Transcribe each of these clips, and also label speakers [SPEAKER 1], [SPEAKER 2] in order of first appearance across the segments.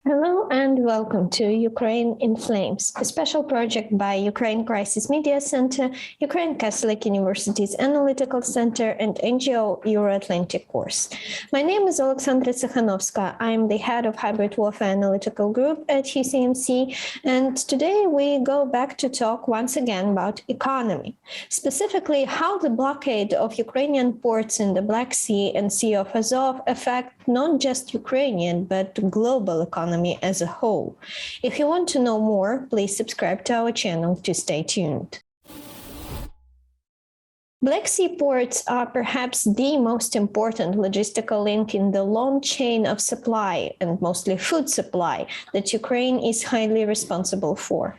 [SPEAKER 1] Hello and welcome to Ukraine in Flames, a special project by Ukraine Crisis Media Center, Ukrainian Catholic University's Analytical Center, and NGO Euroatlantic Course. My name is Alexandra Tsikhanovska. I'm the head of Hybrid Warfare Analytical Group at UCMC, and today we go back to talk once again about economy, specifically how the blockade of Ukrainian ports in the Black Sea and Sea of Azov affect not just Ukrainian, but global economy as a whole. If you want to know more, please subscribe to our channel to stay tuned. Black Sea ports are perhaps the most important logistical link in the long chain of supply, and mostly food supply, that Ukraine is highly responsible for.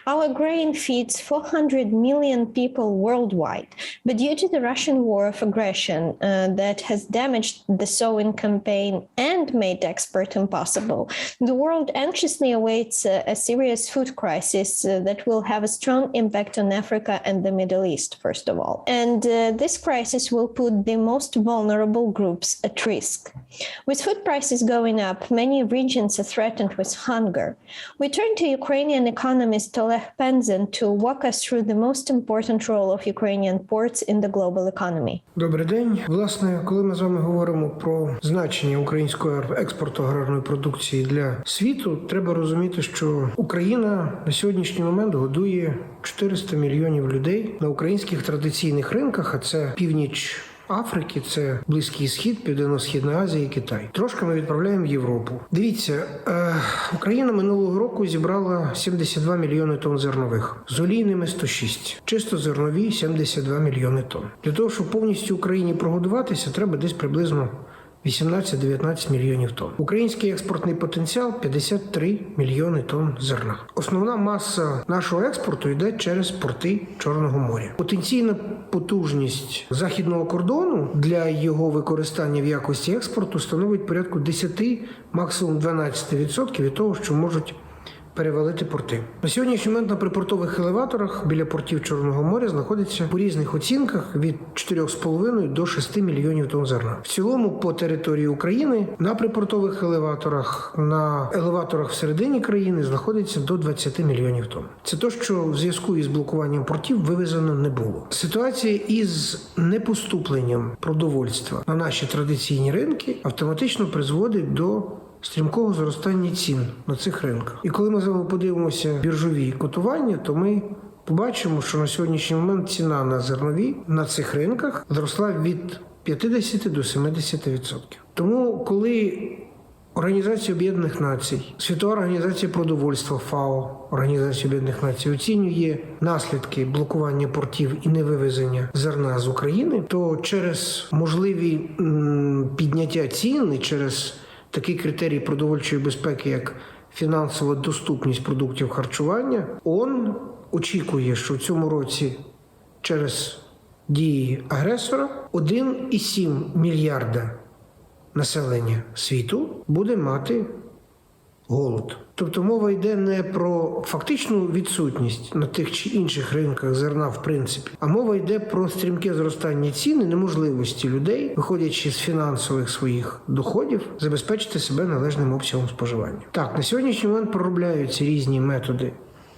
[SPEAKER 1] Our grain feeds 400 million people worldwide, but due to the Russian war of aggression that has damaged the sowing campaign and made export impossible, the world anxiously awaits a serious food crisis that will have a strong impact on Africa and the Middle East, first of all. And this crisis will put the most vulnerable groups at risk. With food prices going up, many regions are threatened with hunger. We turn to Ukrainian economist Oleh Pendzyn to walk us through the most important role of Ukrainian ports in the global economy.
[SPEAKER 2] Добрий день. Власне, коли ми з вами говоримо про значення українського експорту аграрної продукції для світу, треба розуміти, що Україна на сьогоднішній момент годує 400 мільйонів людей на українських традиційних ринках, а це північ Африки, це Близький Схід, Південно-Східна Азія і Китай. Трошки ми відправляємо в Європу. Дивіться, Україна минулого року зібрала 72 мільйони тонн зернових, з олійними 106, чисто зернові 72 мільйони тонн. Для того, щоб повністю Україні прогодуватися, треба десь приблизно 18-19 мільйонів тонн. Український експортний потенціал – 53 мільйони тонн зерна. Основна маса нашого експорту йде через порти Чорного моря. Потенційна потужність західного кордону для його використання в якості експорту становить порядку 10, максимум 12% від того, що можуть перевалити порти. На сьогоднішній момент на припортових елеваторах біля портів Чорного моря знаходиться по різних оцінках від 4,5 до 6 мільйонів тонн зерна. В цілому по території України на припортових елеваторах, на елеваторах всередині країни знаходиться до 20 мільйонів тонн. Це те, що в зв'язку із блокуванням портів вивезено не було. Ситуація із непоступленням продовольства на наші традиційні ринки автоматично призводить до стрімкого зростання цін на цих ринках. І коли ми з вами подивимося біржові котування, то ми побачимо, що на сьогоднішній момент ціна на зернові на цих ринках зросла від 50 до 70%. Тому коли Організація Об'єднаних Націй, Світова організація продовольства ФАО, Організація Об'єднаних Націй оцінює наслідки блокування портів і невивезення зерна з України, то через можливі підняття цін і через такий критерій продовольчої безпеки, як фінансова доступність продуктів харчування, ООН очікує, що в цьому році через дії агресора 1,7 мільярда населення світу буде мати голод. Тобто мова йде не про фактичну відсутність на тих чи інших ринках зерна в принципі, а мова йде про стрімке зростання цін і неможливості людей, виходячи з фінансових своїх доходів, забезпечити себе належним обсягом споживання. Так, на сьогоднішній момент проробляються різні методи.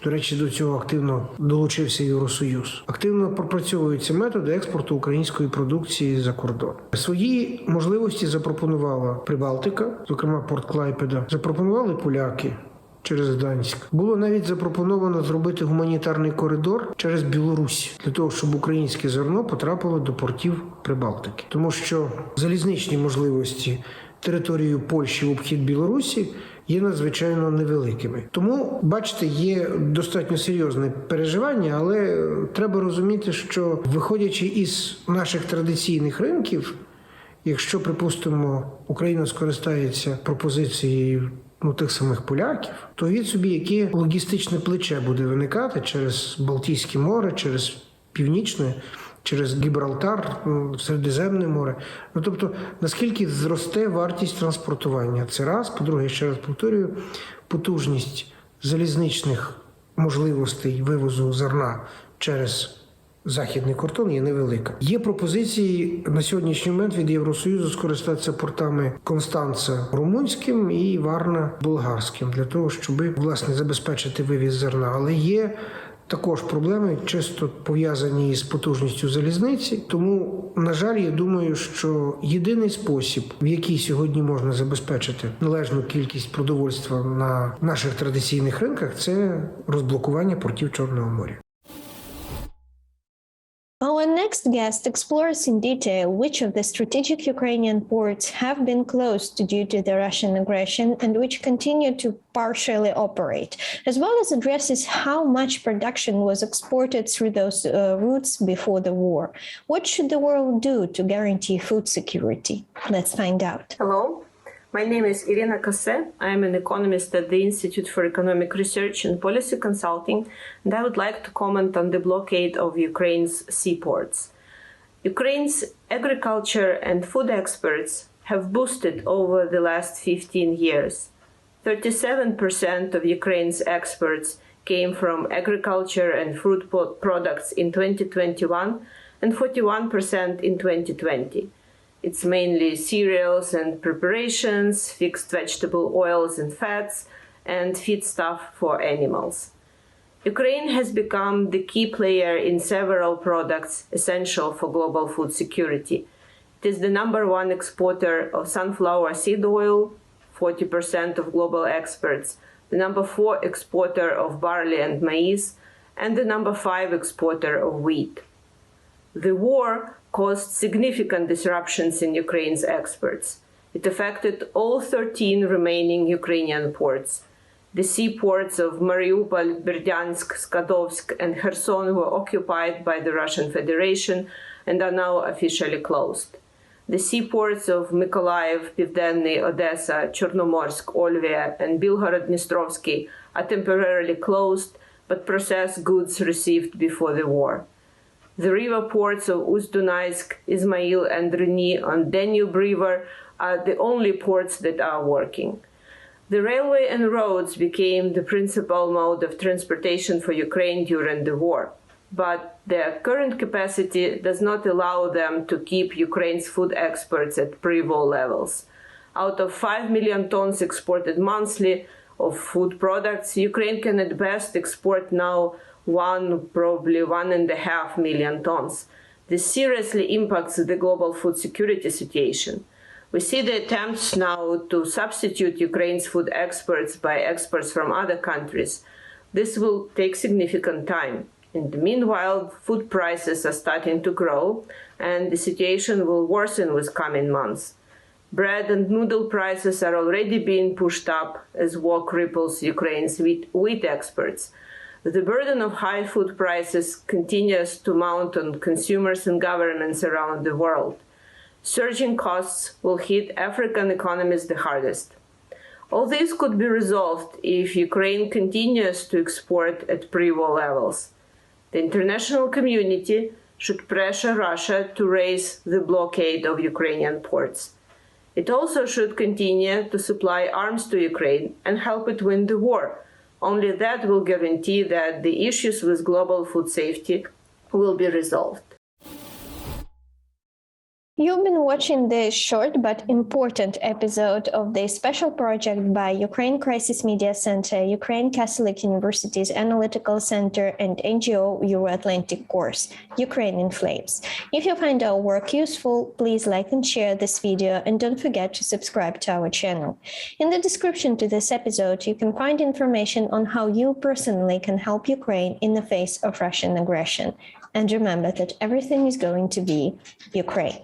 [SPEAKER 2] До речі, до цього активно долучився Євросоюз. Активно пропрацьовуються методи експорту української продукції за кордон. Свої можливості запропонувала Прибалтика, зокрема порт Клайпеда, запропонували поляки через Гданськ. Було навіть запропоновано зробити гуманітарний коридор через Білорусь, для того, щоб українське зерно потрапило до портів Прибалтики. Тому що залізничні можливості територію Польщі в обхід Білорусі є надзвичайно невеликими. Тому, бачите, є достатньо серйозне переживання, але треба розуміти, що виходячи із наших традиційних ринків, якщо, припустимо, Україна скористається пропозицією тих самих поляків, то від собі яке логістичне плече буде виникати через Балтійське море, через Північне, через Гібралтар, Середземне море. Тобто, наскільки зросте вартість транспортування. Це раз. По-друге, ще раз повторюю, потужність залізничних можливостей вивозу зерна через західний кордон є невелика. Є пропозиції на сьогоднішній момент від Євросоюзу скористатися портами Констанца румунським і Варна болгарським для того, щоб, власне, забезпечити вивіз зерна. Але є також проблеми, чисто пов'язані з потужністю залізниці. Тому, на жаль, я думаю, що єдиний спосіб, в який сьогодні можна забезпечити належну кількість продовольства на наших традиційних ринках, це розблокування портів Чорного моря.
[SPEAKER 1] Our next guest explores in detail which of the strategic Ukrainian ports have been closed due to the Russian aggression and which continue to partially operate, as well as addresses how much production was exported through those routes before the war. What should the world do to guarantee food security? Let's find out.
[SPEAKER 3] Hello. My name is Iryna Kosse. I am an economist at the Institute for Economic Research and Policy Consulting, and I would like to comment on the blockade of Ukraine's seaports. Ukraine's agriculture and food exports have boosted over the last 15 years. 37% of Ukraine's exports came from agriculture and food products in 2021 and 41% in 2020. It's mainly cereals and preparations, fixed vegetable oils and fats, and feedstuff for animals. Ukraine has become the key player in several products essential for global food security. It is the number one exporter of sunflower seed oil, 40% of global exports, the number 4 exporter of barley and maize, and the number 5 exporter of wheat. The war caused significant disruptions in Ukraine's exports. It affected all 13 remaining Ukrainian ports. The seaports of Mariupol, Berdyansk, Skadovsk, and Kherson were occupied by the Russian Federation and are now officially closed. The seaports of Mykolaiv, Pivdenny, Odessa, Chornomorsk, Oleh, and Bilgorod-Dnistrovsky are temporarily closed, but process goods received before the war. The river ports of Ust-Dunaysk, Izmail, and Reni on Danube River are the only ports that are working. The railway and roads became the principal mode of transportation for Ukraine during the war, but their current capacity does not allow them to keep Ukraine's food exports at pre-war levels. Out of 5 million tons exported monthly of food products, Ukraine can at best export now probably 1.5 million tons. This seriously impacts the global food security situation. We see the attempts now to substitute Ukraine's food exports by exports from other countries. This will take significant time. In the meanwhile, food prices are starting to grow, and the situation will worsen with coming months. Bread and noodle prices are already being pushed up as war cripples Ukraine's wheat exports. The burden of high food prices continues to mount on consumers and governments around the world. Surging costs will hit African economies the hardest. All this could be resolved if Ukraine continues to export at pre-war levels. The international community should pressure Russia to raise the blockade of Ukrainian ports. It also should continue to supply arms to Ukraine and help it win the war. Only that will guarantee that the issues with global food safety will be resolved.
[SPEAKER 1] You've been watching this short but important episode of the special project by Ukraine Crisis Media Center, Ukrainian Catholic University's Analytical Center, and NGO Euroatlantic Course, Ukraine in Flames. If you find our work useful, please like and share this video, and don't forget to subscribe to our channel. In the description to this episode, you can find information on how you personally can help Ukraine in the face of Russian aggression. And remember that everything is going to be Ukraine.